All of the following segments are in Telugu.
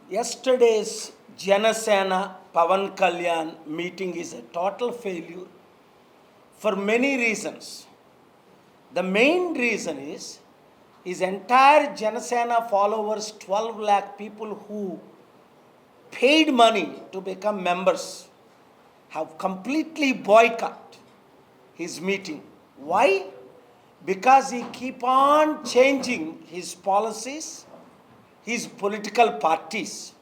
Yesterday's Janasena Pavan Kalyan meeting is a total failure for many reasons. The main reason is his entire Janasena followers, 12 lakh people who paid money to become members, have completely boycotted his meeting. Why? Because he keep on changing his policies, his political parties,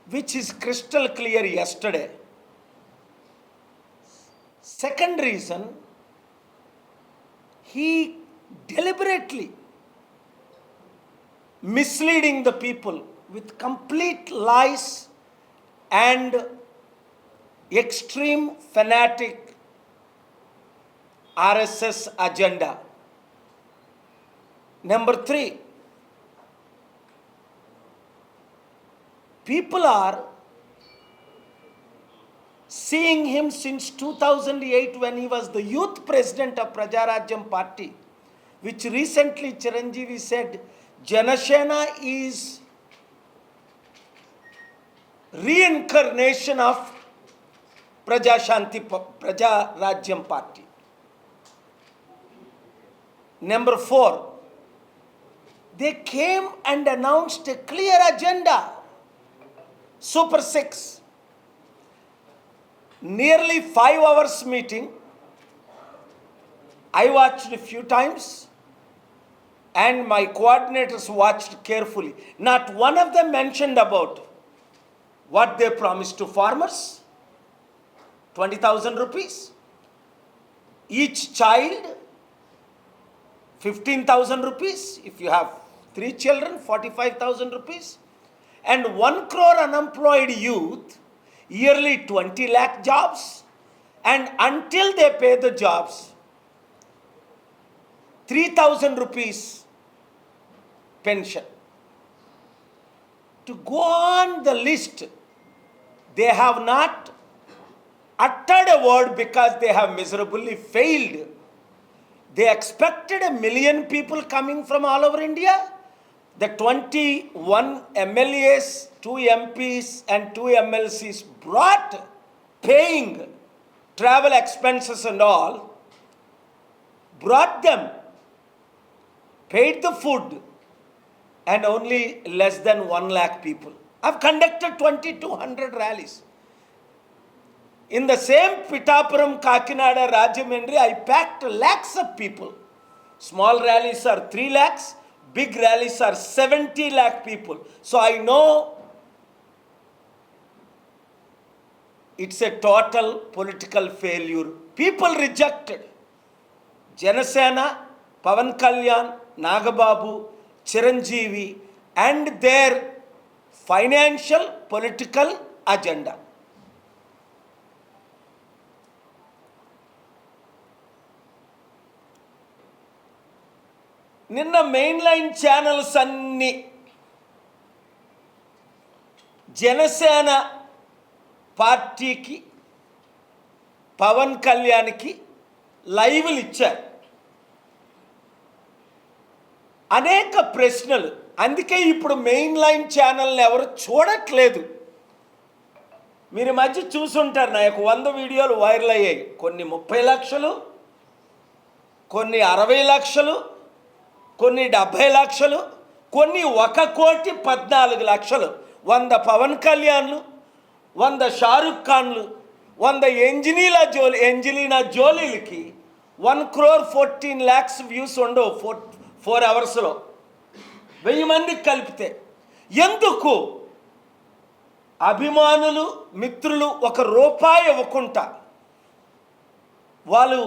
which is crystal clear yesterday. Second reason, he deliberately misleading the people with complete lies and extreme fanatic RSS agenda. Number 3, people are seeing him since 2008 when he was the youth president of Prajarajyam Party, which recently Chiranjeevi said Janasena is reincarnation of Prajarajyam Party. Number 4, they came and announced a clear agenda. Super 6. Nearly 5 hours meeting. I watched a few times and my coordinators watched carefully. Not one of them mentioned about what they promised to farmers. 20,000 rupees. Each child 15,000 rupees. If you have 3 children, 45,000 rupees. And 1 crore unemployed youth, yearly 20 lakh jobs. And until they pay the jobs, 3,000 rupees pension. To go on the list, they have not uttered a word because they have miserably failed. They expected 1 million people coming from all over India. The 21 MLAs, 2 MPs and 2 MLCs brought paying travel expenses and all, brought them, paid the food, and only less than 1 lakh people. I've conducted 2,200 rallies. In the same Pittapuram, Kakinada, Rajamundry, I packed lakhs of people. Small rallies are 3 lakhs, big rallies are 70 lakh people. So I know it's a total political failure. People rejected Janasena, Pavan Kalyan, Nagababu, Chiranjeevi and their financial political agenda. నిన్న మెయిన్ లైన్ ఛానల్స్ అన్నీ జనసేన పార్టీకి పవన్ కళ్యాణ్కి లైవ్లు ఇచ్చారు. అనేక ప్రశ్నలు. అందుకే ఇప్పుడు మెయిన్ లైన్ ఛానల్ని ఎవరు చూడట్లేదు. మీరు మధ్య చూసుంటారు, నా యొక్క 100 వీడియోలు వైరల్ అయ్యాయి. కొన్ని 30 లక్షలు, కొన్ని 60 లక్షలు, కొన్ని 70 లక్షలు, కొన్ని 1,14,00,000. 100 పవన్ కళ్యాణ్లు, 100 షారుఖ్ ఖాన్లు, 100 ఎంజలీనా జోలీలకి 1,14 lakhs వ్యూస్ ఉండవు 4 అవర్స్లో. 1000 మందికి కలిపితే. ఎందుకు అభిమానులు, మిత్రులు 1 రూపాయి ఇవ్వకుండా వాళ్ళు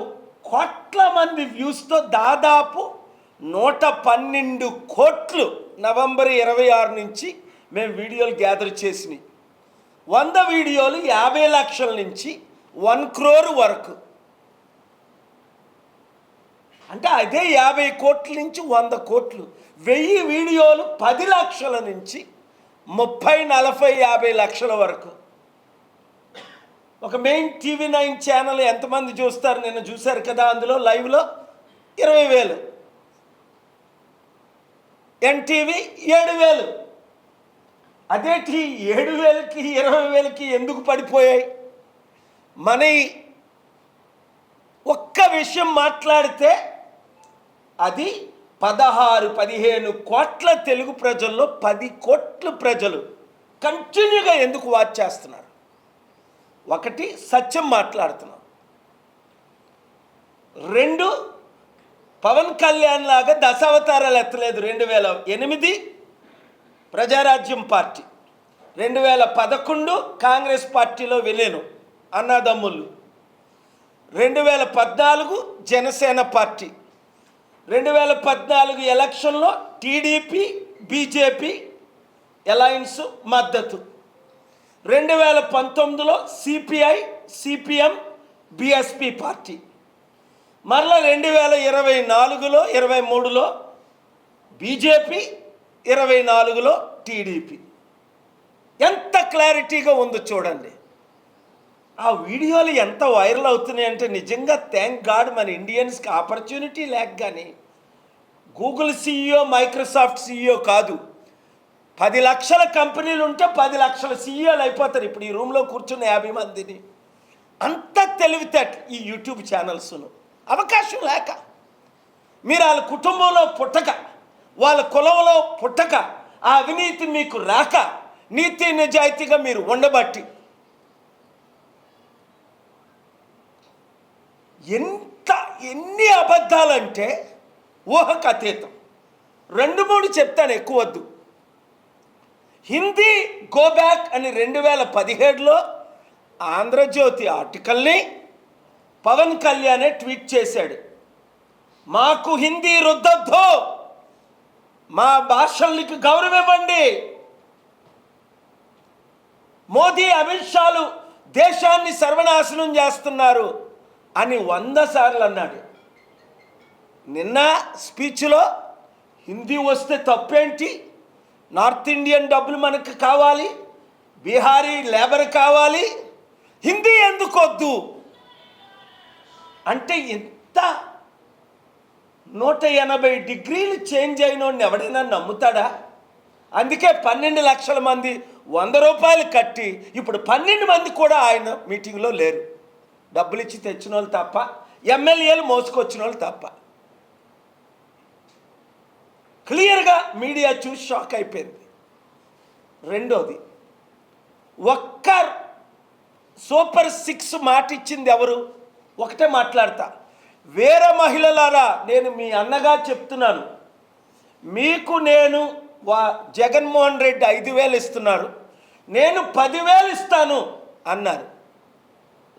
కోట్ల మంది వ్యూస్తో దాదాపు 112 కోట్లు నవంబర్ 26 నుంచి మేము వీడియోలు గ్యాదర్ చేసినాయి. 100 వీడియోలు 50 లక్షల నుంచి 1 crore వరకు. అంటే అదే 50 కోట్ల నుంచి 100 కోట్లు. 1000 వీడియోలు 10 లక్షల నుంచి 30, 40, 50 లక్షల వరకు. ఒక మెయిన్ TV9 ఛానల్ ఎంతమంది చూస్తారు? నిన్న చూశారు కదా, అందులో లైవ్లో 20,000. ఎన్టీవీ 7,000. అదేంటి 7,000కి 20,000కి ఎందుకు పడిపోయాయి? మన ఒక్క విషయం మాట్లాడితే అది 16-15 కోట్ల తెలుగు ప్రజల్లో 10 కోట్ల ప్రజలు కంటిన్యూగా ఎందుకు వాచ్ చేస్తున్నారు? ఒకటి, సత్యం మాట్లాడుతున్నాం. 2, పవన్ కళ్యాణ్ లాగా దశావతారాలు ఎత్తలేదు. 2008 ప్రజారాజ్యం పార్టీ, 2011 కాంగ్రెస్ పార్టీలో విలీనం అన్నదమ్ములు, 2014 జనసేన పార్టీ, 2014 ఎలక్షన్లో టీడీపీ బీజేపీ అలయన్స్ మద్దతు, 2019లో సిపిఐ సిపిఎం బిఎస్పి పార్టీ, మరలా 2024లో 23లో బీజేపీ, 24లో టీడీపీ. ఎంత క్లారిటీగా ఉందో చూడండి. ఆ వీడియోలు ఎంత వైరల్ అవుతున్నాయి అంటే నిజంగా థ్యాంక్ గాడ్ మన ఇండియన్స్కి ఆపర్చునిటీ లేక కానీ గూగుల్ సీఈఓ మైక్రోసాఫ్ట్ సీఈఓ కాదు. 10 లక్షల కంపెనీలు ఉంటే 10 లక్షల సీఈఓలు అయిపోతారు ఇప్పుడు ఈ రూమ్లో కూర్చున్న 50 మందిని. అంత తెలివితేట ఈ యూట్యూబ్ ఛానల్స్ను. అవకాశం లేక, మీరు వాళ్ళ కుటుంబంలో పుట్టక, వాళ్ళ కులంలో పుట్టక, ఆ అవినీతి మీకు రాక, నీతి నిజాయితీగా మీరు ఉండబట్టి ఎన్ని అబద్ధాలంటే ఊహకు అతీతం. 2-3 చెప్తాను, ఎక్కువ వద్దు. హిందీ గో బ్యాక్ అని 2017లో ఆంధ్రజ్యోతి ఆర్టికల్ని పవన్ కళ్యాణే ట్వీట్ చేశాడు. మాకు హిందీ రుద్దొద్దు, మా భాషలకు గౌరవం ఇవ్వండి, మోదీ అమిత్ షాలు దేశాన్ని సర్వనాశనం చేస్తున్నారు అని 100 సార్లు అన్నాడు. నిన్న స్పీచ్లో హిందీ వస్తే తప్పేంటి, నార్త్ ఇండియన్ డబ్బులు మనకు కావాలి, బీహారీ లేబర్ కావాలి, హిందీ ఎందుకు వద్దు అంటే ఎంత 180 డిగ్రీలు చేంజ్ అయినోడిని ఎవడైనా నమ్ముతాడా? అందుకే 12 లక్షల మంది 100 రూపాయలు కట్టి ఇప్పుడు 12 మంది కూడా ఆయన మీటింగ్లో లేరు. డబ్బులు ఇచ్చి తెచ్చిన వాళ్ళు తప్ప, ఎమ్మెల్యేలు మోసుకొచ్చిన వాళ్ళు తప్ప. క్లియర్గా మీడియా చూసి షాక్ అయిపోయింది. రెండోది, ఒక్క సూపర్ 6 మాట ఇచ్చింది ఎవరు? ఒకటే మాట్లాడతా. వేరే మహిళలారా, నేను మీ అన్నగా చెప్తున్నాను, మీకు నేను జగన్మోహన్ రెడ్డి 5,000 ఇస్తున్నారు, నేను 10,000 ఇస్తాను అన్నారు.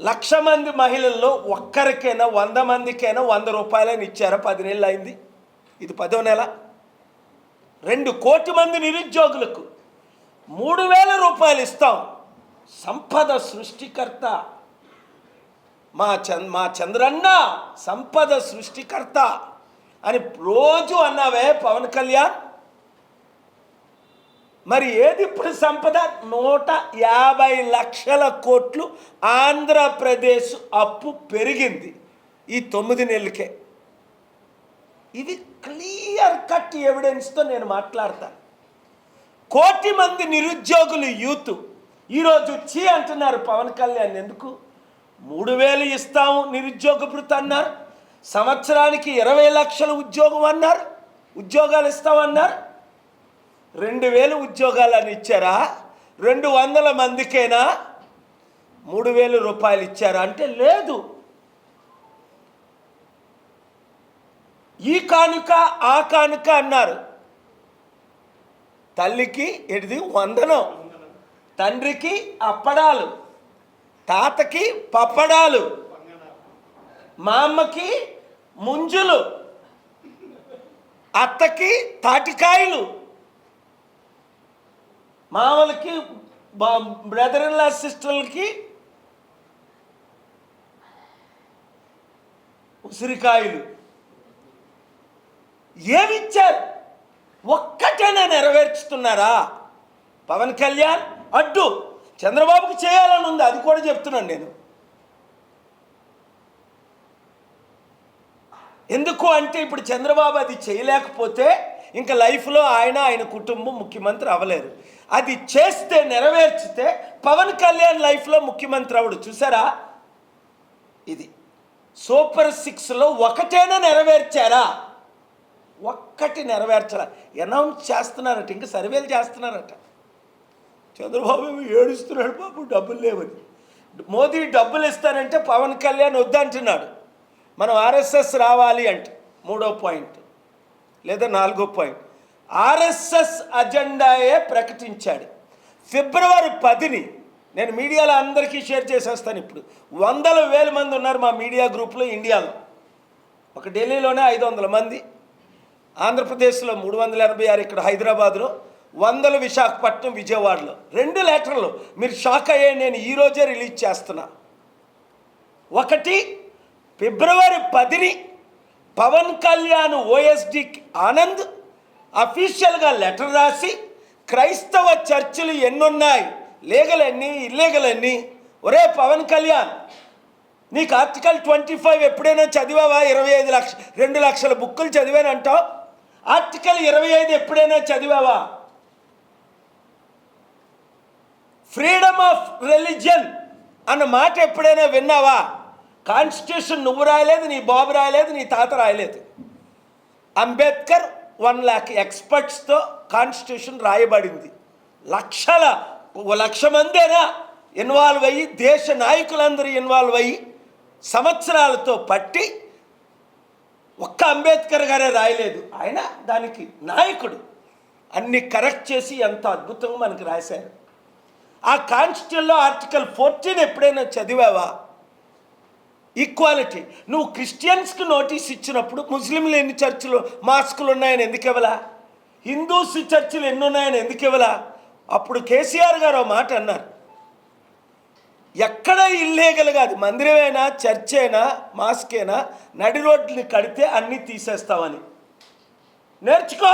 1,00,000 మంది మహిళల్లో ఒక్కరికైనా 100 మందికైనా 100 రూపాయలని ఇచ్చారా? 10 నెలలు అయింది, ఇది 10వ నెల. 2 కోటి మంది నిరుద్యోగులకు 3,000 రూపాయలు ఇస్తాం. సంపద సృష్టికర్త మా చంద్రన్న సంపద సృష్టికర్త అని రోజు అన్నావే పవన్ కళ్యాణ్. మరి ఏది ఇప్పుడు సంపద? 150 లక్షల కోట్లు ఆంధ్రప్రదేశ్ అప్పు పెరిగింది ఈ 9 నెలలకే. ఇది క్లియర్ కట్ ఎవిడెన్స్తో నేను మాట్లాడతాను. 1 కోటి మంది నిరుద్యోగులు యూత్ ఈరోజు చీ అంటున్నారు పవన్ కళ్యాణ్. ఎందుకు? 3,000 ఇస్తాము నిరుద్యోగ భృతి అన్నారు, సంవత్సరానికి 20 లక్షల ఉద్యోగం అన్నారు, ఉద్యోగాలు ఇస్తామన్నారు. 2,000 ఉద్యోగాలు అని ఇచ్చారా? 200 మందికైనా 3,000 రూపాయలు ఇచ్చారా అంటే లేదు. ఈ కానుక ఆ కానుక అన్నారు. తల్లికి ఎడిది వందనం, తండ్రికి అప్పడాలు, తాతకి పప్పడాలు, మా అమ్మకి ముంజులు, అత్తకి తాటికాయలు, మామలకి బ్రదర్ ఇన్ లా సిస్టర్లకి ఉసిరికాయలు. ఏమిచ్చారు? ఒక్కటైనా నెరవేర్చుతున్నారా? పవన్ కళ్యాణ్ అడ్డు చంద్రబాబుకి చేయాలని ఉంది, అది కూడా చెప్తున్నాను నేను. ఎందుకు అంటే ఇప్పుడు చంద్రబాబు అది చేయలేకపోతే ఇంకా లైఫ్లో ఆయన కుటుంబం ముఖ్యమంత్రి అవ్వలేరు. అది చేస్తే, నెరవేర్చితే పవన్ కళ్యాణ్ లైఫ్లో ముఖ్యమంత్రి అవడు. చూసారా, ఇది సూపర్ 6లో ఒకటైనా నెరవేర్చారా? ఒక్కటి నెరవేర్చారా? అనౌన్స్ చేస్తున్నారట, ఇంకా సర్వేలు చేస్తున్నారట. చంద్రబాబు ఏడుస్తున్నాడు, బాబు డబ్బులు లేవని. మోదీ డబ్బులు ఇస్తానంటే పవన్ కళ్యాణ్ వద్దంటున్నాడు. మనం ఆర్ఎస్ఎస్ రావాలి అంటే 3వ పాయింట్ లేదా 4వ పాయింట్, ఆర్ఎస్ఎస్ అజెండాయే ప్రకటించాడు. ఫిబ్రవరి 10ని నేను మీడియాలో అందరికీ షేర్ చేసేస్తాను. ఇప్పుడు 100,000 మంది ఉన్నారు మా మీడియా గ్రూప్లో ఇండియాలో. ఒక ఢిల్లీలోనే 500 మంది, ఆంధ్రప్రదేశ్లో 386, ఇక్కడ హైదరాబాద్లో 100 విశాఖపట్నం, విజయవాడలో. 2 లెటర్లు మీరు షాక్ అయ్యే నేను ఈరోజే రిలీజ్ చేస్తున్నా. ఒకటి, ఫిబ్రవరి 10ని పవన్ కళ్యాణ్ ఓఎస్డి ఆనంద్ అఫీషియల్గా లెటర్ రాసి క్రైస్తవ చర్చిలు ఎన్నున్నాయి, లీగల్ ఎన్ని, ఇల్లీగల్ ఎన్ని, ఒరే పవన్ కళ్యాణ్ నీకు ఆర్టికల్ 25 ఎప్పుడైనా చదివావా? 25 లక్షలు 2 లక్షల బుక్కులు చదివానంటావు. ఆర్టికల్ 25 ఎప్పుడైనా చదివావా? ఫ్రీడమ్ ఆఫ్ రిలీజియన్ అన్న మాట ఎప్పుడైనా విన్నావా? కాన్స్టిట్యూషన్ నువ్వు రాయలేదు, నీ బాబు రాయలేదు, నీ తాత రాయలేదు. అంబేద్కర్ 1 lakh ఎక్స్పర్ట్స్తో కాన్స్టిట్యూషన్ రాయబడింది. 1,00,000 మందేనా ఇన్వాల్వ్ అయ్యి, దేశ నాయకులందరూ ఇన్వాల్వ్ అయ్యి సంవత్సరాలతో పట్టి ఒక్క అంబేద్కర్ గారే రాయలేదు. ఆయన దానికి నాయకుడు. అన్ని కరెక్ట్ చేసి ఎంత అద్భుతంగా మనకు రాశారు. ఆ కాన్స్టిట్యూషన్లో ఆర్టికల్ 14 ఎప్పుడైనా చదివావా? ఈక్వాలిటీ. నువ్వు క్రిస్టియన్స్కి నోటీస్ ఇచ్చినప్పుడు ముస్లింలు ఎన్ని చర్చిలు మాస్కులు ఉన్నాయని ఎందుకు ఇవ్వలా? హిందూస్ చర్చిలు ఎన్ని ఉన్నాయని ఎందుకు ఇవ్వలా? అప్పుడు కేసీఆర్ గారు ఒక మాట అన్నారు, ఎక్కడ ఇల్లీగల్ కాదు, మందిరమైనా చర్చ్ అయినా మాస్క్ అయినా నడి రోడ్లు కడితే అన్నీ తీసేస్తామని. నేర్చుకో.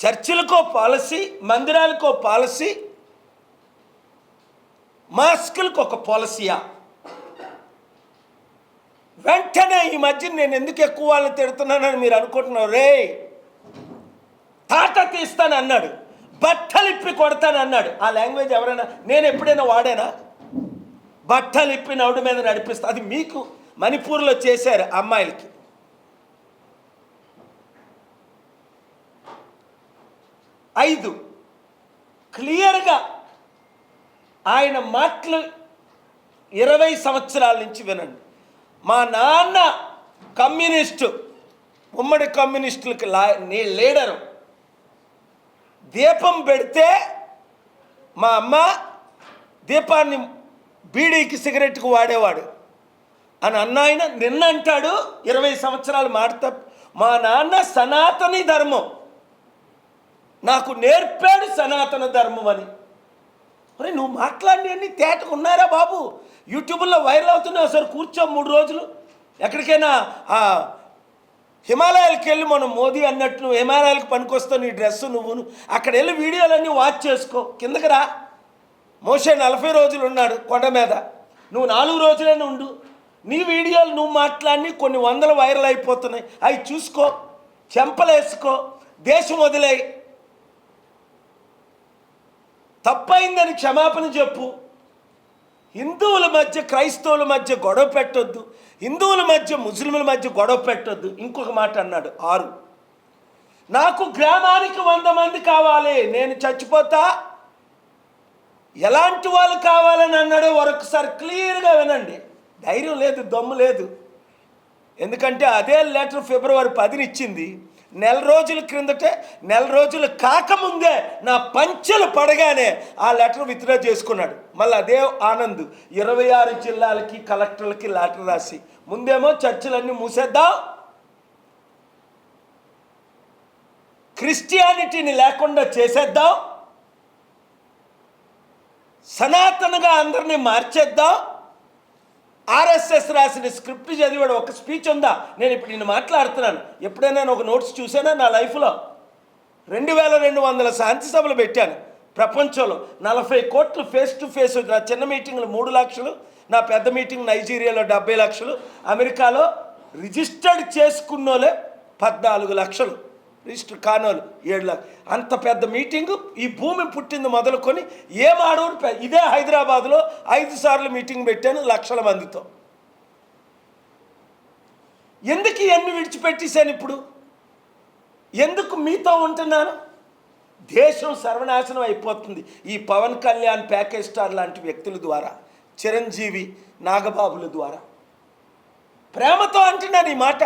చర్చిలకో పాలసీ, మందిరాలకో పాలసీ, మాస్కులకు ఒక పాలసీయా? వెంటనే ఈ మధ్య నేను ఎందుకు ఎక్కువ వాళ్ళని తిడుతున్నానని మీరు అనుకుంటున్నారు. రే తాట తీస్తాను అన్నాడు, బట్టలు ఇప్పి కొడతాను అన్నాడు. ఆ లాంగ్వేజ్ ఎవరైనా నేను ఎప్పుడైనా వాడానా? బట్టలు ఇప్పి నౌడు మీద నడిపిస్తా. అది మీకు మణిపూర్లో చేశారు అమ్మాయిలకి. ఐదు, క్లియర్గా ఆయన మాటలు 20 సంవత్సరాల నుంచి వినండి. మా నాన్న కమ్యూనిస్టు, ఉమ్మడి కమ్యూనిస్టులకి లీడరు. దీపం పెడితే మా అమ్మ దీపాన్ని బీడీకి సిగరెట్కి వాడేవాడు అని అన్నాయన నిన్న అంటాడు. 20 సంవత్సరాలు మాట. మా నాన్న సనాతని ధర్మం నాకు నేర్పాడు, సనాతన ధర్మం అని. మరి నువ్వు మాట్లాడినవన్నీ తేటకు ఉన్నారా బాబు? యూట్యూబ్లో వైరల్ అవుతున్నాయి. ఒకసారి కూర్చో 3 రోజులు ఎక్కడికైనా హిమాలయాలకు వెళ్ళి, మనం మోదీ అన్నట్టు నువ్వు హిమాలయాలకు పనికొస్తావు, నీ డ్రెస్సు నువ్వును అక్కడ వెళ్ళి వీడియోలన్నీ వాచ్ చేసుకో. కిందకి రా. మోషే 40 రోజులు ఉన్నాడు కొండ మీద, నువ్వు 4 రోజులైనా ఉండు. నీ వీడియోలు నువ్వు మాట్లాడి కొన్ని 100 వైరల్ అయిపోతున్నాయి. అవి చూసుకో, చెంపలేసుకో, దేశం వదిలేయి. తప్పైందని క్షమాపణ చెప్పు. హిందువుల మధ్య క్రైస్తవుల మధ్య గొడవ పెట్టొద్దు, హిందువుల మధ్య ముస్లింల మధ్య గొడవ పెట్టొద్దు. ఇంకొక మాట అన్నాడు 6, నాకు గ్రామానికి 100 మంది కావాలి, నేను చచ్చిపోతా, ఎలాంటి వాళ్ళు కావాలని అన్నాడు. మరొకసారి క్లియర్గా వినండి. ధైర్యం లేదు, దమ్ము లేదు. ఎందుకంటే అదే లెటర్ ఫిబ్రవరి 10ని ఇచ్చింది. నెల రోజుల క్రిందటే, నెల రోజులు కాకముందే నా పంచెలు పడగానే ఆ లెటర్ విత్డ్రా చేసుకున్నాడు. మళ్ళీ అదే ఆనంద్ 26 జిల్లాలకి కలెక్టర్లకి లెటర్ రాసి, ముందేమో చర్చిలన్నీ మూసేద్దాం, క్రిస్టియానిటీని లేకుండా చేసేద్దాం, సనాతనగా అందరినీ మార్చేద్దాం. ఆర్ఎస్ఎస్ రాసిన స్క్రిప్ట్ చదివాడు. ఒక స్పీచ్ ఉందా? నేను ఇప్పుడు నేను మాట్లాడుతున్నాను. ఎప్పుడైనా నేను ఒక నోట్స్ చూసానా నా లైఫ్లో? 2200 శాంతి సభలు పెట్టాను ప్రపంచంలో. 40 కోట్లు ఫేస్ టు ఫేస్. నా చిన్న మీటింగ్లు 3 లక్షలు, నా పెద్ద మీటింగ్ నైజీరియాలో 70 లక్షలు, అమెరికాలో రిజిస్టర్డ్ చేసుకున్నోలే 14 లక్షలు, రిజిస్టర్ కానోలు 7 లక్షలు. అంత పెద్ద మీటింగు, ఈ భూమి పుట్టింది మొదలుకొని ఏం ఆడూరు. ఇదే హైదరాబాద్లో 5 సార్లు మీటింగ్ పెట్టాను లక్షల మందితో. ఎందుకు ఇవన్నీ విడిచిపెట్టేశాను? ఇప్పుడు ఎందుకు మీతో ఉంటున్నాను? దేశం సర్వనాశనం అయిపోతుంది ఈ పవన్ కళ్యాణ్, ప్యాకేజ్ స్టార్ లాంటి వ్యక్తుల ద్వారా, చిరంజీవి, నాగబాబుల ద్వారా. ప్రేమతో అంటున్నాను ఈ మాట,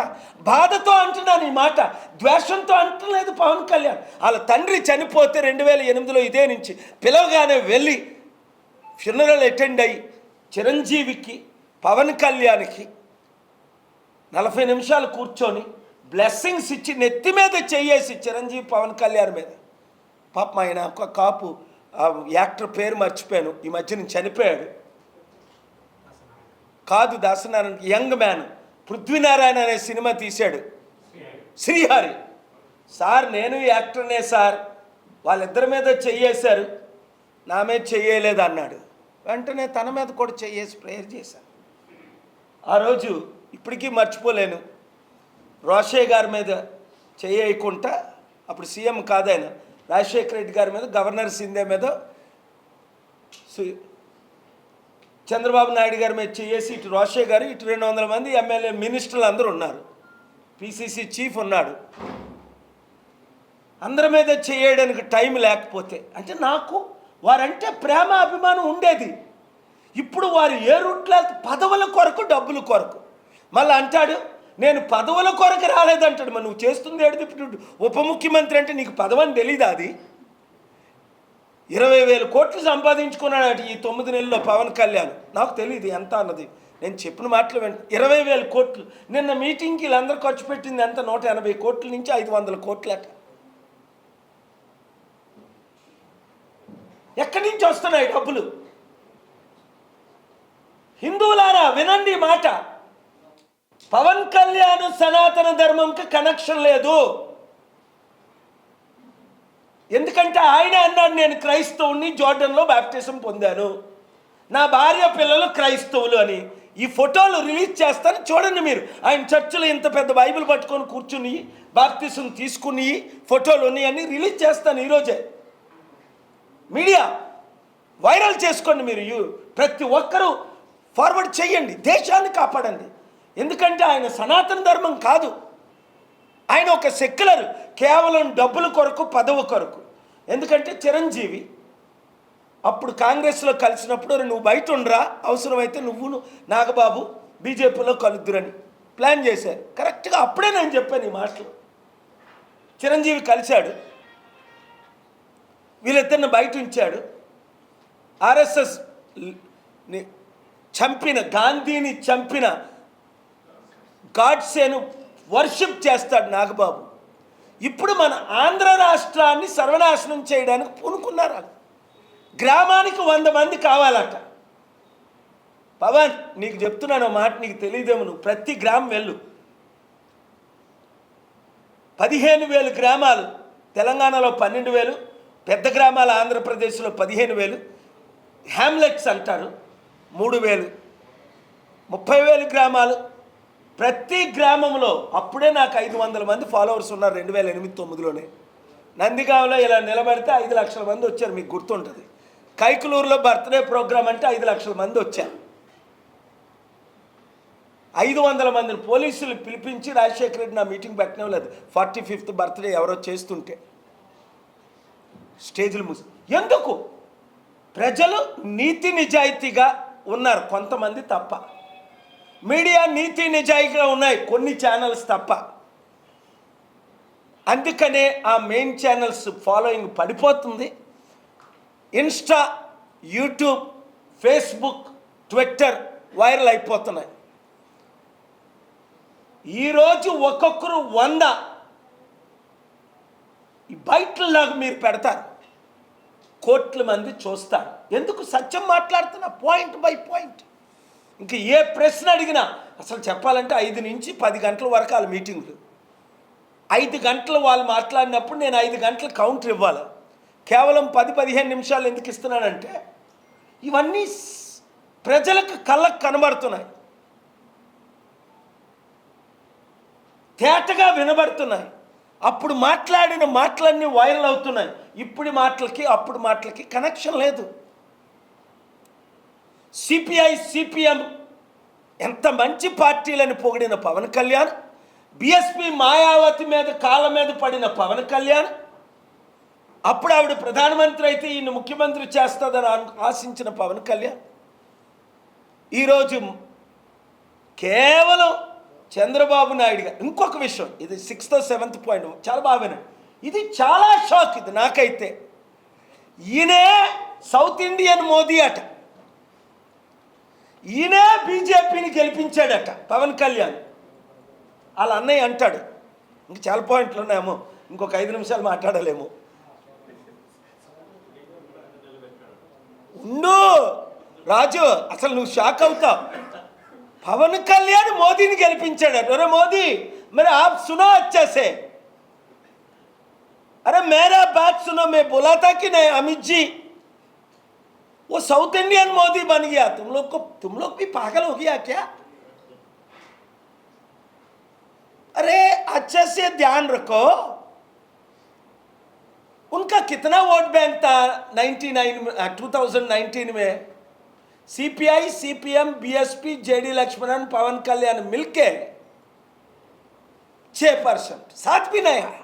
బాధతో అంటున్నాను ఈ మాట, ద్వేషంతో అంటలేదు పవన్ కళ్యాణ్. వాళ్ళ తండ్రి చనిపోతే 2008లో ఇదే నుంచి పిలవగానే వెళ్ళి ఫ్యూనరల్ అటెండ్ అయ్యి చిరంజీవికి, పవన్ కళ్యాణ్కి 40 నిమిషాలు కూర్చొని బ్లెస్సింగ్స్ ఇచ్చి నెత్తి మీద చెయ్యేసి చిరంజీవి పవన్ కళ్యాణ్ మీద. పాపం ఆయన ఒక కాపు యాక్టర్ పేరు మర్చిపోయాను, ఈ మధ్య నుంచి చనిపోయాడు. కాదు దాసనారాయణ, యంగ్ మ్యాన్, పృథ్వీనారాయణ అనే సినిమా తీశాడు, శ్రీహరి. సార్ నేను యాక్టర్నే సార్, వాళ్ళిద్దరి మీద చెయ్యేశారు, నా మీద చెయ్యలేదు అన్నాడు. వెంటనే తన మీద కూడా చెయ్యేసి ప్రేయర్ చేశాను. ఆ రోజు ఇప్పటికీ మర్చిపోలేను. రోషయ్య గారి మీద చెయ్యకుండా, అప్పుడు సీఎం కాదైనా, రాజశేఖర రెడ్డి గారి మీద, గవర్నర్ సింధే మీద, చంద్రబాబు నాయుడు గారి మీద చేసి, ఇటు రోషయ్య గారు, ఇటు 200 మంది ఎమ్మెల్యే, మినిస్టర్లు అందరూ ఉన్నారు, పిసిసి చీఫ్ ఉన్నాడు. అందరి మీద చేయడానికి టైం లేకపోతే, అంటే నాకు వారంటే ప్రేమ అభిమానం ఉండేది. ఇప్పుడు వారు ఏ రూట్లో పదవుల కొరకు, డబ్బుల కొరకు. మళ్ళీ అంటాడు నేను పదవుల కొరకు రాలేదంటాడు. మరి నువ్వు చేస్తుంది ఏడు? ఇప్పుడు ఉప ముఖ్యమంత్రి అంటే నీకు పదవని తెలీదా? అది 20,000 కోట్లు సంపాదించుకున్నాడు ఈ 9 నెలల్లో పవన్ కళ్యాణ్. నాకు తెలియదు ఎంత అన్నది, నేను చెప్పిన మాటలు 20,000 కోట్లు. నిన్న మీటింగ్కి వీళ్ళందరూ ఖర్చు పెట్టింది ఎంత? 180 కోట్ల నుంచి 500 కోట్లట. ఎక్కడి నుంచి వస్తున్నాయి డబ్బులు? హిందువులారా వినండి మాట, పవన్ కళ్యాణ్ సనాతన ధర్మంకి కనెక్షన్ లేదు. ఎందుకంటే ఆయన అన్నాడు నేను క్రైస్తవుని, జోర్డన్లో బాప్టిజం పొందాను, నా భార్య పిల్లలు క్రైస్తవులు అని. ఈ ఫోటోలు రిలీజ్ చేస్తాను చూడండి మీరు. ఆయన చర్చిలో ఇంత పెద్ద బైబిల్ పట్టుకొని కూర్చుని బాప్టిజం తీసుకుని ఫోటోలు ఉన్నాయని రిలీజ్ చేస్తాను ఈరోజే. మీడియా వైరల్ చేసుకోండి మీరు, ప్రతి ఒక్కరూ ఫార్వర్డ్ చేయండి, దేశాన్ని కాపాడండి. ఎందుకంటే ఆయన సనాతన ధర్మం కాదు, ఆయన ఒక సెక్యులర్, కేవలం డబ్బుల కొరకు, పదవి కొరకు. ఎందుకంటే చిరంజీవి అప్పుడు కాంగ్రెస్లో కలిసినప్పుడు నువ్వు బయట ఉండరా, అవసరమైతే నువ్వు నాగబాబు బీజేపీలో కలుద్దురని ప్లాన్ చేశారు. కరెక్ట్గా అప్పుడే నేను చెప్పాను ఈ మాటలు. చిరంజీవి కలిశాడు, వీళ్ళిద్దరిని బయట ఉంచాడు. ఆర్ఎస్ఎస్ చంపిన, గాంధీని చంపిన గాడ్సేను వర్షిప్ చేస్తాడు నాగబాబు. ఇప్పుడు మన ఆంధ్ర రాష్ట్రాన్ని సర్వనాశనం చేయడానికి పూనుకున్నారు. గ్రామానికి 100 మంది కావాలట. పవన్ నీకు చెప్తున్నాను మాట, నీకు తెలియదేమో, నువ్వు ప్రతి గ్రామం వెళ్ళు. 15,000 గ్రామాలు, తెలంగాణలో 12,000, పెద్ద గ్రామాలు ఆంధ్రప్రదేశ్లో 15,000, హ్యామ్లెట్స్ అంటారు 3,000, 30,000 గ్రామాలు. ప్రతి గ్రామంలో అప్పుడే నాకు 500 మంది ఫాలోవర్స్ ఉన్నారు 2008-9లోనే. నందిగాంలో ఇలా నిలబడితే 5 లక్షల మంది వచ్చారు, మీకు గుర్తుంటుంది. కైకలూరులో బర్త్డే ప్రోగ్రామ్ అంటే 5 లక్షల మంది వచ్చారు. 500 మందిని పోలీసులు పిలిపించి రాజశేఖర రెడ్డి నా మీటింగ్ పెట్టినలేదు. 45th బర్త్డే ఎవరో చేస్తుంటే స్టేజ్లు మూసి. ఎందుకు? ప్రజలు నీతి నిజాయితీగా ఉన్నారు కొంతమంది తప్ప, మీడియా నీతి నిజాయితీగా ఉన్నాయి కొన్ని ఛానల్స్ తప్ప. అందుకనే ఆ మెయిన్ ఛానల్స్ ఫాలోయింగ్ పడిపోతుంది. Insta, YouTube, Facebook, Twitter viral అయిపోతున్నాయి. ఈరోజు ఒక్కొక్కరు 100 బయటలాగా మీరు పెడతారు, కోట్ల మంది చూస్తారు. ఎందుకు? సత్యం మాట్లాడుతున్నా, పాయింట్ బై పాయింట్. ఇంక ఏ ప్రశ్న అడిగినా అసలు చెప్పాలంటే 5 నుంచి 10 గంటల వరకు వాళ్ళ మీటింగ్లు. 5 గంటలు వాళ్ళు మాట్లాడినప్పుడు నేను 5 గంటలు కౌంటర్ ఇవ్వాలి. కేవలం 10-15 నిమిషాలు ఎందుకు ఇస్తున్నానంటే ఇవన్నీ ప్రజలకు కళ్ళకు కనబడుతున్నాయి. తేటగా వినబడుతున్నాయి. అప్పుడు మాట్లాడిన మాటలన్నీ వైరల్ అవుతున్నాయి. ఇప్పుడు మాటలకి అప్పుడు మాటలకి కనెక్షన్ లేదు. సిపిఐ సిపిఎం ఎంత మంచి పార్టీలని పొగిడిన పవన్ కళ్యాణ్, బిఎస్పి మాయావతి మీద కాళ్ళ మీద పడిన పవన్ కళ్యాణ్, అప్పుడు ఆవిడ ప్రధానమంత్రి అయితే ఈయన ముఖ్యమంత్రి చేస్తుందని ఆశించిన పవన్ కళ్యాణ్ ఈరోజు కేవలం చంద్రబాబు నాయుడు గారు. ఇంకొక విషయం, ఇది 6th or 7th పాయింట్ చాలా బాగా వినండి. ఇది చాలా షాక్ ఇది నాకైతే. ఈయనే సౌత్ ఇండియన్ మోదీ అట, ఈయనే బీజేపీని గెలిపించాడట పవన్ కళ్యాణ్. వాళ్ళ అన్నయ్య అంటాడు. ఇంక చాలా పాయింట్లు ఉన్నాయేమో, ఇంకొక 5 నిమిషాలు మాట్లాడలేము. ఉండు రాజు, అసలు నువ్వు షాక్ అవుతావు. పవన్ కళ్యాణ్ మోదీని గెలిపించాడట. అరే మోదీ, మరి ఆప్ సునో अच्छे से. अरे मेरा बात सुनो, मैं बोला था कि नहीं अमित जी, वो साउथ इंडियन मोदी बन गया. तुम लोग भी पागल हो गया क्या? अरे अच्छे से ध्यान रखो, उनका कितना वोट बैंक था 2019 में. CPI CPM BSP JD Lakshmanan Pawan Kalyan मिलके 6%, 7 भी नहीं आया,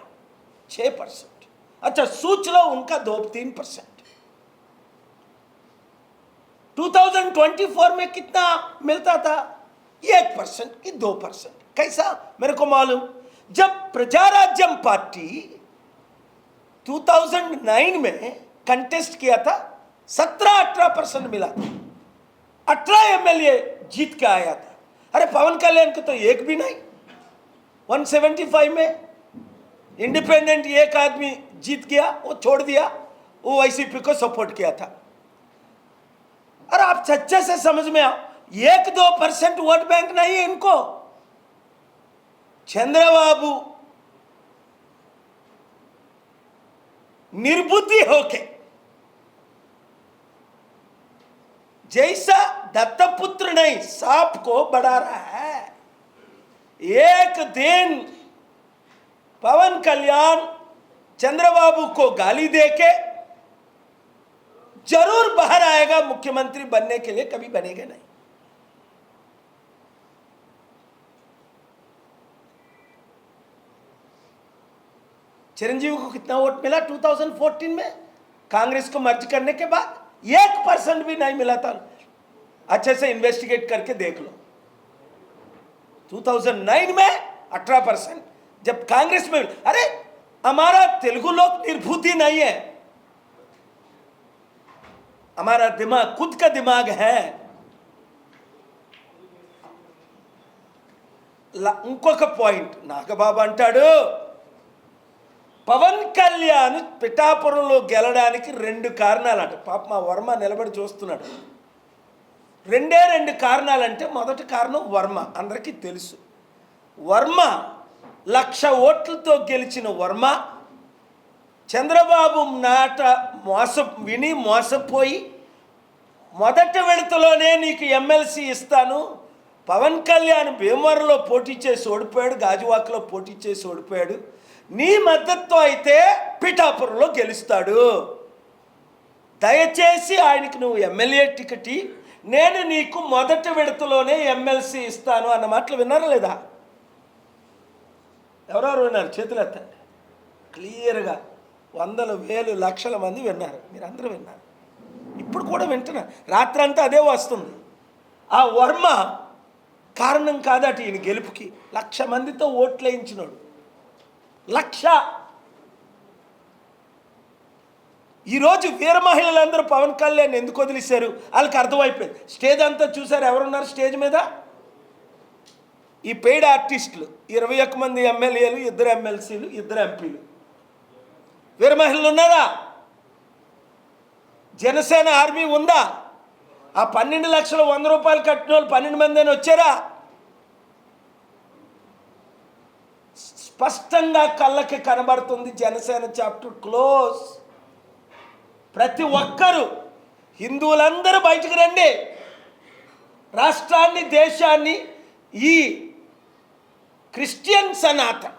6%. अच्छा सोच लो, उनका 2-3%. 2024 में कितना मिलता था? 1% की 2%. कैसा मेरे को मालूम. जब प्रजाराज्यम पार्टी 2009 में कंटेस्ट किया था, 17-18% मिला था. 18 एमएलए जीत के आया था. अरे पवन कल्याण को तो एक भी नहीं. 175 में इंडिपेंडेंट एक आदमी जीत गया, वो छोड़ दिया, वो वाईसीपी को सपोर्ट किया था. अरे आप सच्चे से समझ में आओ, 1-2% वोट बैंक नहीं है इनको. चंद्रबाबू निर्बुद्धि होके जैसा दत्तपुत्र नहीं सांप को बढ़ा रहा है. एक दिन पवन कल्याण चंद्रबाबू को गाली देके जरूर बाहर आएगा. मुख्यमंत्री बनने के लिए कभी बनेगा नहीं. चिरंजीवी को कितना वोट मिला 2014 में? कांग्रेस को मर्ज करने के बाद 1% भी नहीं मिला था. अच्छे से इन्वेस्टिगेट करके देख लो. 2009 में 18%, जब कांग्रेस में. अरे हमारा तेलुगु लोग निर्बुद्धि नहीं है, हमारा दिमाग खुद का दिमाग है. ఇంకొక పాయింట్ నాగబాబు అంటాడు, పవన్ కళ్యాణ్ పిఠాపురంలో గెలడానికి 2 కారణాలంట. పాప మా వర్మ నిలబడి చూస్తున్నాడు. 2 కారణాలంటే, మొదటి కారణం వర్మ అందరికీ తెలుసు. వర్మ 1,00,000 ఓట్లతో గెలిచిన వర్మ చంద్రబాబు మాట విని మోసపోయి మొదటి విడతలోనే నీకు ఎమ్మెల్సీ ఇస్తాను. పవన్ కళ్యాణ్ భీమవరంలో పోటీ చేసి ఓడిపోయాడు, గాజువాకలో పోటీ చేసి ఓడిపోయాడు. నీ మద్దతుతో అయితే పిఠాపురంలో గెలుస్తాడు, దయచేసి ఆయనకి నువ్వు ఎమ్మెల్యే టికెట్, నేను నీకు మొదటి విడతలోనే ఎమ్మెల్సీ ఇస్తాను అన్న మాటలు విన్నారా లేదా? ఎవరెవరు విన్నారు? చేతులు ఎత్తండి. క్లియర్గా 100,000, 1,00,000 మంది విన్నారు. మీరు అందరూ విన్నారు, ఇప్పుడు కూడా వింటున్నారు. రాత్రంతా అదే వస్తుంది. ఆ వర్మ కారణం కాదట ఈయన గెలుపుకి. 1,00,000 మందితో ఓట్లు వేయించినాడు. 1,00,000. ఈరోజు వీర మహిళలందరూ పవన్ కళ్యాణ్ ఎందుకు వదిలేశారు? వాళ్ళకి అర్థమైపోయింది. స్టేజ్ అంతా చూసారు, ఎవరున్నారు స్టేజ్ మీద? ఈ పెయిడ్ ఆర్టిస్టులు 21 మంది ఎమ్మెల్యేలు, 2 ఎమ్మెల్సీలు, 2 ఎంపీలు. వీర మహిళలు ఉన్నారా? జనసేన ఆర్మీ ఉందా? ఆ 12,00,000 రూపాయలు కట్టిన వాళ్ళు 12 మంది అని వచ్చారా? స్పష్టంగా కళ్ళకి కనబడుతుంది. Janasena chapter close. ప్రతి ఒక్కరూ హిందువులందరూ బయటకు రండి. రాష్ట్రాన్ని, దేశాన్ని ఈ క్రిస్టియన్ సనాతన్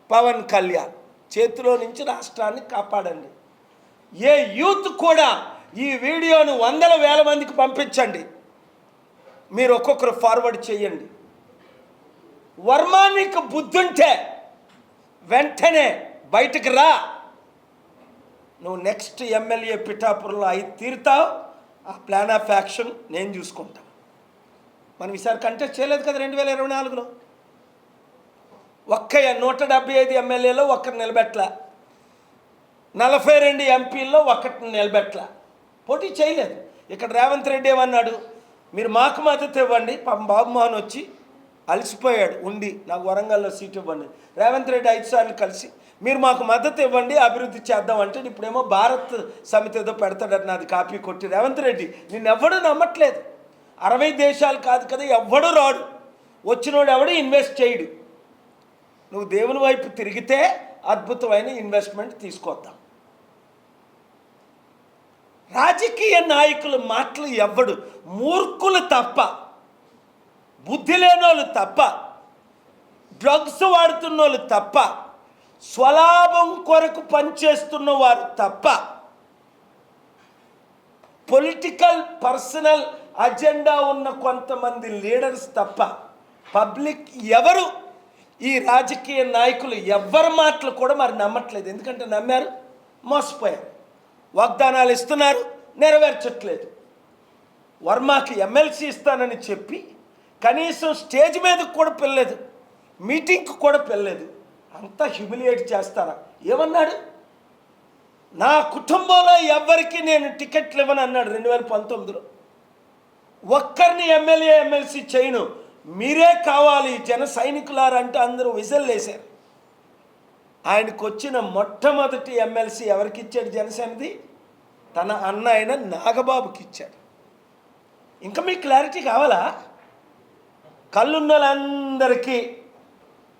పవన్ కళ్యాణ్ చేతిలో నుంచి రాష్ట్రాన్ని కాపాడండి. ఏ యూత్ కూడా ఈ వీడియోను వందల వేల మందికి పంపించండి. మీరు ఒక్కొక్కరు ఫార్వర్డ్ చేయండి. వర్మ నీకు బుద్ధుంటే వెంటనే బయటకు రా. నువ్వు నెక్స్ట్ ఎమ్మెల్యే పిఠాపురంలో అయి తీరుతావు. ఆ ప్లాన్ ఆఫ్ యాక్షన్ నేను చూసుకుంటా. మనం ఈసారి కంటెస్ట్ చేయలేదు కదా 2024లో. 175 ఎమ్మెల్యేలో ఒక్కరు నిలబెట్టలా, 42 ఎంపీల్లో ఒక్కటిని నిలబెట్టలా, పోటీ చేయలేదు. ఇక్కడ రేవంత్ రెడ్డి ఏమన్నాడు, మీరు మాకు మద్దతు ఇవ్వండి. బాబుమోహన్ వచ్చి అలసిపోయాడు ఉండి, నాకు వరంగల్లో సీటు ఇవ్వండి. రేవంత్ రెడ్డి 5 సార్లు కలిసి మీరు మాకు మద్దతు ఇవ్వండి, అభివృద్ధి చేద్దాం అంటే ఇప్పుడేమో భారత్ సమితి ఏదో పెడతాడని నాది కాపీ కొట్టి రేవంత్ రెడ్డి నిన్నెవ్వడూ నమ్మట్లేదు. 60 దేశాలు కాదు కదా, ఎవ్వడూ రాడు, వచ్చినోడు ఎవడు ఇన్వెస్ట్ చేయడు. నువ్వు దేవుని వైపు తిరిగితే అద్భుతమైన ఇన్వెస్ట్మెంట్ తీసుకొద్దాం. రాజకీయ నాయకుల మాటలు ఎవ్వడు, మూర్ఖులు తప్ప, బుద్ధి లేనోళ్ళు తప్ప, డ్రగ్స్ వాడుతున్న వాళ్ళు తప్ప, స్వలాభం కొరకు పనిచేస్తున్న వారు తప్ప, పొలిటికల్ పర్సనల్ అజెండా ఉన్న కొంతమంది లీడర్స్ తప్ప పబ్లిక్ ఎవరు ఈ రాజకీయ నాయకులు ఎవ్వరి మాటలు కూడా మరి నమ్మట్లేదు. ఎందుకంటే నమ్మారు, మోసపోయారు. వాగ్దానాలు ఇస్తున్నారు, నెరవేర్చట్లేదు. వర్మకి ఎమ్మెల్సీ ఇస్తానని చెప్పి కనీసం స్టేజ్ మీదకు కూడా పిల్లలేదు, మీటింగ్కి కూడా పిల్లలేదు. అంతా హ్యూమిలియేట్ చేస్తారా? ఏమన్నాడు, నా కుటుంబంలో ఎవ్వరికి నేను టికెట్లు ఇవ్వను అన్నాడు 2019లో. ఒక్కరిని ఎమ్మెల్యే ఎమ్మెల్సీ చేయను, మీరే కావాలి జన సైనికులారంటే అందరూ విజల్ వేశారు. ఆయనకు వచ్చిన మొట్టమొదటి ఎమ్మెల్సీ ఎవరికి ఇచ్చాడు జనసేనది? తన అన్న అయిన నాగబాబుకి ఇచ్చాడు. ఇంకా మీకు క్లారిటీ కావాలా? కళ్ళున్న వాళ్ళందరికీ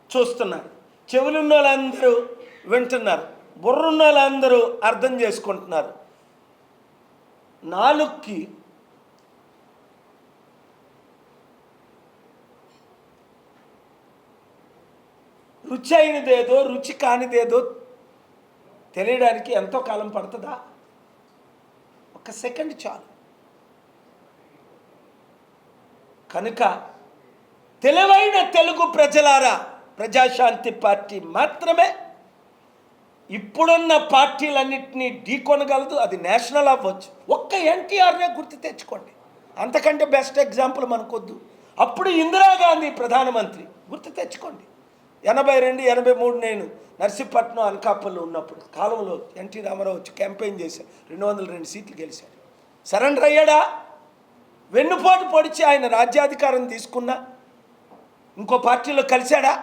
చూస్తున్నారు, చెవులున్న వాళ్ళందరూ వింటున్నారు, బుర్రున్న వాళ్ళందరూ అర్థం చేసుకుంటున్నారు. నాలుగుకి రుచి అయినదేదో రుచి కానిదేదో తెలియడానికి ఎంతో కాలం పడుతుందా? ఒక సెకండ్ చాలు. కనుక తెలివైన తెలుగు ప్రజలారా, ప్రజాశాంతి పార్టీ మాత్రమే ఇప్పుడున్న పార్టీలన్నింటినీ ఢీకొనగలదు. అది నేషనల్ అవ్వచ్చు. ఒక్క ఎన్టీఆర్నే గుర్తు తెచ్చుకోండి, అంతకంటే బెస్ట్ ఎగ్జాంపుల్ మనకొద్దు. అప్పుడు ఇందిరాగాంధీ ప్రధానమంత్రి, గుర్తు తెచ్చుకోండి. 82, 83 నేను నర్సీపట్నం అనకాపల్లి ఉన్నప్పుడు కాలంలో ఎన్టీ రామారావు వచ్చి క్యాంపెయిన్ చేశాడు, 202 సీట్లు గెలిచాడు. సరెండర్ అయ్యాడా? వెన్నుపోటు పొడిచి ఆయన రాజ్యాధికారం తీసుకున్నా ఇంకో పార్టీలో కలిశాడా?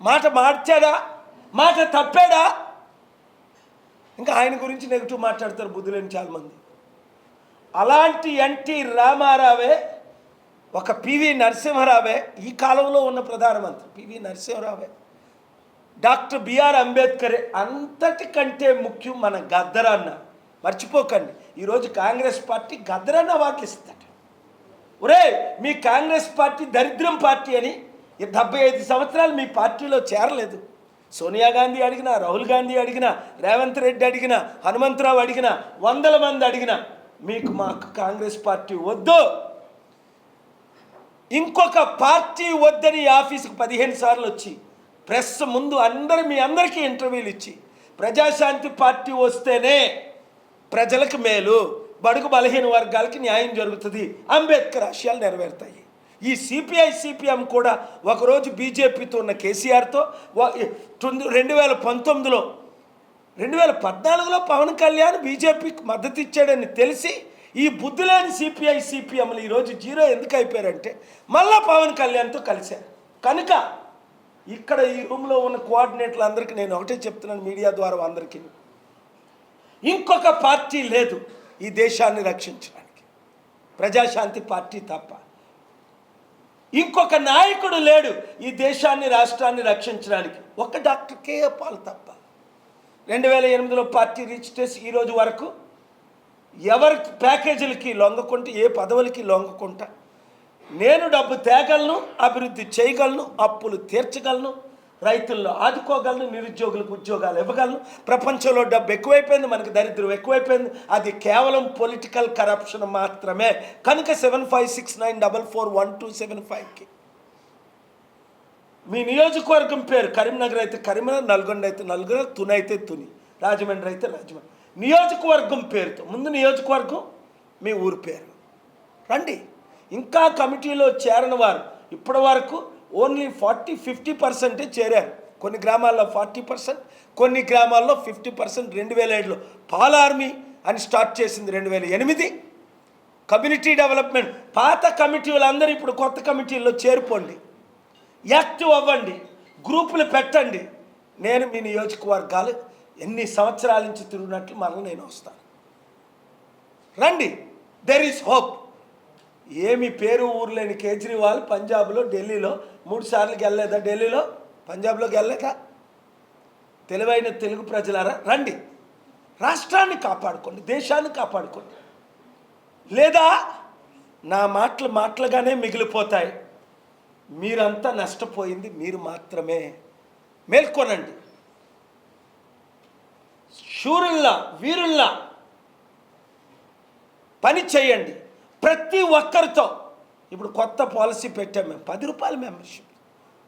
మాట మార్చాడా? మాట తప్పాడా? ఇంకా ఆయన గురించి నెగిటివ్ మాట్లాడతారు బుద్ధులేని చాలామంది. అలాంటి ఎన్టీ రామారావే, ఒక పివి నరసింహారావే, ఈ కాలంలో ఉన్న ప్రధానమంత్రి పివి నరసింహారావే, డాక్టర్ బిఆర్ అంబేద్కరే అంతటికంటే ముఖ్యం మన గద్దరన్న. మర్చిపోకండి, ఈరోజు కాంగ్రెస్ పార్టీ గద్దరన్న అవార్డులు ఇస్తాడు. ఒరే, మీ కాంగ్రెస్ పార్టీ దరిద్రం పార్టీ అని 75 సంవత్సరాలు మీ పార్టీలో చేరలేదు. సోనియా గాంధీ అడిగినా, రాహుల్ గాంధీ అడిగినా, రేవంత్ రెడ్డి అడిగినా, హనుమంతరావు అడిగినా, వందల మంది అడిగినా మీకు మాకు కాంగ్రెస్ పార్టీ వద్దు, ఇంకొక పార్టీ వద్దని ఆఫీసుకు 15 సార్లు వచ్చి ప్రెస్ ముందు మీ అందరికీ ఇంటర్వ్యూలు ఇచ్చి ప్రజాశాంతి పార్టీ వస్తేనే ప్రజలకు మేలు, బడుగు బలహీన వర్గాలకి న్యాయం జరుగుతుంది, అంబేద్కర్ ఆశయాలు నెరవేరుతాయి. ఈ సిపిఐ సిపిఎం కూడా ఒకరోజు బీజేపీతో ఉన్న కేసీఆర్తో 2019లో 2014లో పవన్ కళ్యాణ్ బీజేపీకి మద్దతు ఇచ్చాడని తెలిసి ఈ బుద్ధి లేని సిపిఐ సిపిఎంలు ఈరోజు జీరో ఎందుకు అయిపోయారంటే మళ్ళా పవన్ కళ్యాణ్తో కలిశారు. కనుక ఇక్కడ ఈ రూమ్లో ఉన్న కోఆర్డినేటర్లు అందరికీ నేను ఒకటే చెప్తున్నాను, మీడియా ద్వారా అందరికీ, ఇంకొక పార్టీ లేదు ఈ దేశాన్ని రక్షించడానికి, ప్రజాశాంతి పార్టీ తప్ప. ఇంకొక నాయకుడు లేడు ఈ దేశాన్ని రాష్ట్రాన్ని రక్షించడానికి, ఒక్క డాక్టర్ కేఏ పాల్ తప్ప. 2008లో పార్టీ రీచ్ చేసి ఈరోజు వరకు ఎవరి ప్యాకేజీలకి లొంగకుంటా, ఏ పదవులకి లొంగకుంటా, నేను డబ్బు తేగలను, అభివృద్ధి చేయగలను, అప్పులు తీర్చగలను, రైతులను ఆదుకోగలను, నిరుద్యోగులకు ఉద్యోగాలు ఇవ్వగలను. ప్రపంచంలో డబ్బు ఎక్కువైపోయింది, మనకి దరిద్రం ఎక్కువైపోయింది. అది కేవలం పొలిటికల్ కరప్షన్ మాత్రమే. కనుక 7569441275కి మీ నియోజకవర్గం పేరు కరీంనగర్ అయితే కరీంనగర్, నల్గొండ అయితే నల్గొండ, తుని అయితే తుని, రాజమండ్రి అయితే రాజమండ్రి. నియోజకవర్గం పేరుతో ముందు నియోజకవర్గం, మీ ఊరు పేరు. రండి. ఇంకా కమిటీలో చేరని వారు ఇప్పటి వరకు ఓన్లీ 40-50% చేరారు. కొన్ని గ్రామాల్లో 40%, కొన్ని గ్రామాల్లో 50%. 2007లో పాల ఆర్మీ అని స్టార్ట్ చేసింది 2008 కమ్యూనిటీ డెవలప్మెంట్. పాత కమిటీలందరూ ఇప్పుడు కొత్త కమిటీల్లో చేరిపోండి, యాక్టివ్ అవ్వండి, గ్రూపులు పెట్టండి. నేను మీ నియోజకవర్గాలు ఎన్ని సంవత్సరాల నుంచి తిరిగినట్లు మరల నేను వస్తాను. రండి, దెర్ ఈస్ హోప్. ఏమి పేరు ఊరు లేని కేజ్రీవాల్ పంజాబ్లో, ఢిల్లీలో 3 సార్లు గెలలేదా? ఢిల్లీలో, పంజాబ్లో గెలలేదా? తెలివైన తెలుగు ప్రజలారా రండి, రాష్ట్రాన్ని కాపాడుకోండి, దేశాన్ని కాపాడుకోండి. లేదా నా మాటలు మాటలుగానే మిగిలిపోతాయి. మీరంతా నష్టపోయింది మీరు మాత్రమే. మేల్కొనండి, శూరుల్లా వీరుల్లా పని చేయండి. ప్రతి ఒక్కరితో ఇప్పుడు కొత్త పాలసీ పెట్టాం మేము, 10 రూపాయలు మెంబర్షిప్.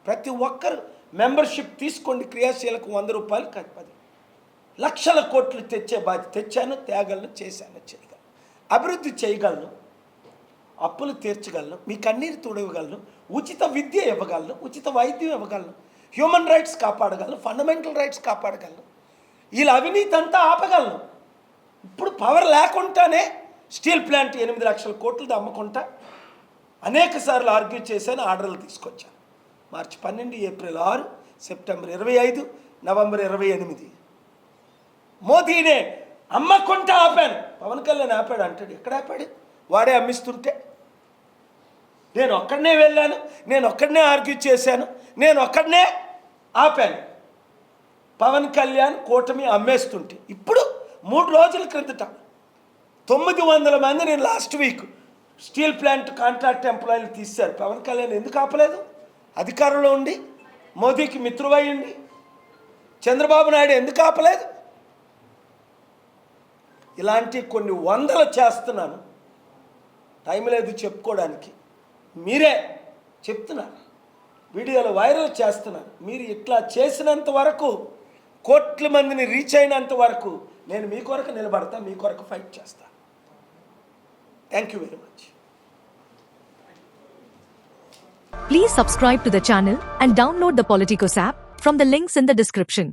ప్రతి ఒక్కరు మెంబర్షిప్ తీసుకోండి. క్రియాశీలకు 100 రూపాయలు, 10 లక్షల కోట్లు తెచ్చే బాధ్యత. తెచ్చాను, తేగలను, చేశాను, చేయగలను, అభివృద్ధి చేయగలను, అప్పులు తీర్చగలను, మీ కన్నీరు తుడవగలను, ఉచిత విద్య ఇవ్వగలను, ఉచిత వైద్యం ఇవ్వగలను, హ్యూమన్ రైట్స్ కాపాడగలను, ఫండమెంటల్ రైట్స్ కాపాడగలను, వీళ్ళ అవినీతి అంతా ఆపగలను. ఇప్పుడు పవర్ లేకుండానే స్టీల్ ప్లాంట్ 8 లక్షల కోట్లది అమ్మకుంటా అనేక సార్లు ఆర్గ్యూ చేశాను, ఆర్డర్లు తీసుకొచ్చాను. March 12, April 6, September 25, November 28. మోదీనే అమ్మకుంటా ఆపాను. పవన్ కళ్యాణ్ ఆపాడు అంటాడు. ఎక్కడ ఆపాడు? వాడే అమ్మిస్తుంటే నేను ఒక్కడనే వెళ్ళాను, నేను ఒక్కడనే ఆర్గ్యూ చేశాను, నేను ఒక్కడనే ఆపాను. పవన్ కళ్యాణ్ కూటమి అమ్మేస్తుంటే ఇప్పుడు 3 రోజుల క్రిందట 900 మంది నేను last week steel plant contract ఎంప్లాయీలు తీశారు. పవన్ కళ్యాణ్ ఎందుకు ఆపలేదు? అధికారంలో ఉండి, మోదీకి మిత్రువై ఉండి. చంద్రబాబు నాయుడు ఎందుకు ఆపలేదు? ఇలాంటి కొన్ని వందలు చేస్తున్నాను, టైం లేదు చెప్పుకోవడానికి. మీరే చెప్తున్నారు, వీడియోలో వైరల్ చేస్తున్నాను. మీరు ఇట్లా చేసినంత వరకు, కోట్ల మందిని రీచ్ అయినంత వరకు నేను మీ కొరకు నిలబడతా, మీ కొరకు ఫైట్ చేస్తా. Thank you very much. Please subscribe to the channel and download the Politicos app from the links in the description.